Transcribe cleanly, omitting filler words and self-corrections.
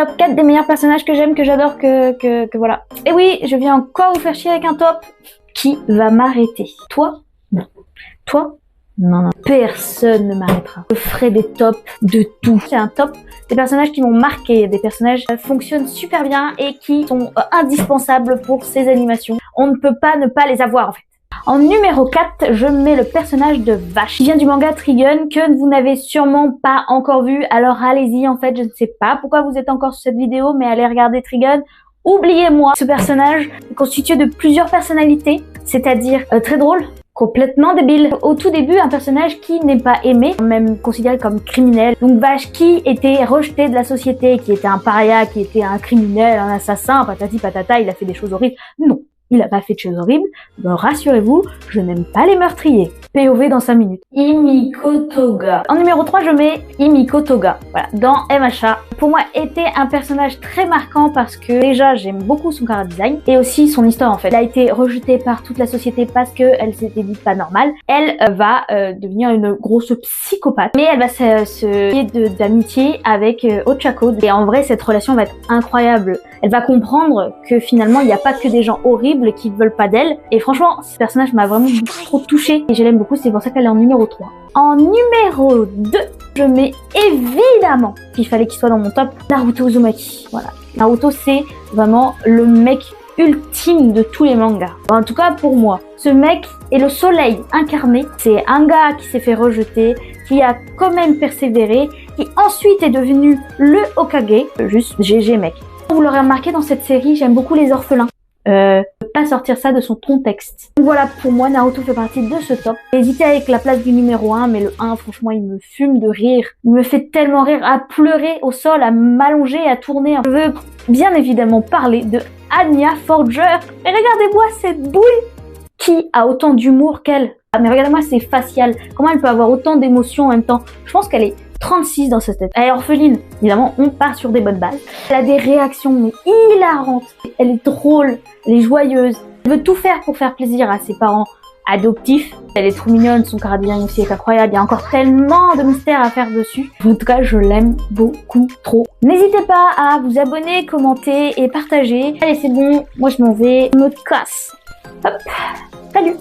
Top 4 des meilleurs personnages que j'aime, que j'adore, que voilà. Et oui, je viens encore vous faire chier avec un top. Qui va m'arrêter? Toi? Non. Toi? Non, non. Personne ne m'arrêtera. Je ferai des tops de tout. C'est un top des personnages qui m'ont marqué, des personnages qui fonctionnent super bien et qui sont indispensables pour ces animations. On ne peut pas ne pas les avoir en fait. En numéro 4, je mets le personnage de Vache, qui vient du manga Trigun, que vous n'avez sûrement pas encore vu. Alors allez-y, en fait, je ne sais pas pourquoi vous êtes encore sur cette vidéo, mais allez regarder Trigun. Oubliez-moi, ce personnage est constitué de plusieurs personnalités, c'est-à-dire très drôle, complètement débile. Au tout début, un personnage qui n'est pas aimé, même considéré comme criminel. Donc Vache qui était rejeté de la société, qui était un paria, qui était un criminel, un assassin, patati patata, il a fait des choses horribles. Non. Il n'a pas fait de choses horribles, donc rassurez-vous, je n'aime pas les meurtriers. POV dans 5 minutes. Himiko Toga. En numéro 3, je mets Himiko Toga. Voilà, dans MHA. Pour moi, était un personnage très marquant parce que déjà, j'aime beaucoup son chara design et aussi son histoire en fait. Elle a été rejetée par toute la société parce qu'elle s'était dite pas normale. Elle va devenir une grosse psychopathe, mais elle va se lier d'amitié avec Ochako. Et en vrai, cette relation va être incroyable. Elle va comprendre que finalement, il n'y a pas que des gens horribles qui veulent pas d'elle. Et franchement, ce personnage m'a vraiment trop touchée et je l'aime beaucoup, c'est pour ça qu'elle est en numéro 3. En numéro 2, je mets évidemment, qu'il fallait qu'il soit dans mon top, Naruto Uzumaki. Voilà. Naruto, c'est vraiment le mec ultime de tous les mangas. En tout cas, pour moi. Ce mec est le soleil incarné. C'est un gars qui s'est fait rejeter, qui a quand même persévéré, qui ensuite est devenu le Hokage. Juste GG mec. Vous l'aurez remarqué dans cette série, j'aime beaucoup les orphelins. Pas sortir ça de son contexte. Donc voilà, pour moi, Naruto fait partie de ce top. Hésitez avec la place du numéro 1, mais le 1, franchement, il me fume de rire. Il me fait tellement rire, à pleurer au sol, à m'allonger, à tourner. Je veux bien évidemment parler de Anya Forger. Et regardez-moi cette boule qui a autant d'humour qu'elle. Ah, mais regardez-moi ses faciales. Comment elle peut avoir autant d'émotions en même temps? Je pense qu'elle est 36 dans sa tête. Elle est orpheline. Évidemment, on part sur des bonnes bases. Elle a des réactions mais hilarantes. Elle est drôle, elle est joyeuse. Elle veut tout faire pour faire plaisir à ses parents adoptifs. Elle est trop mignonne, son chara design aussi est incroyable. Il y a encore tellement de mystères à faire dessus. En tout cas, je l'aime beaucoup trop. N'hésitez pas à vous abonner, commenter et partager. Allez, c'est bon. Moi, je m'en vais. Je me casse. Hop. Salut.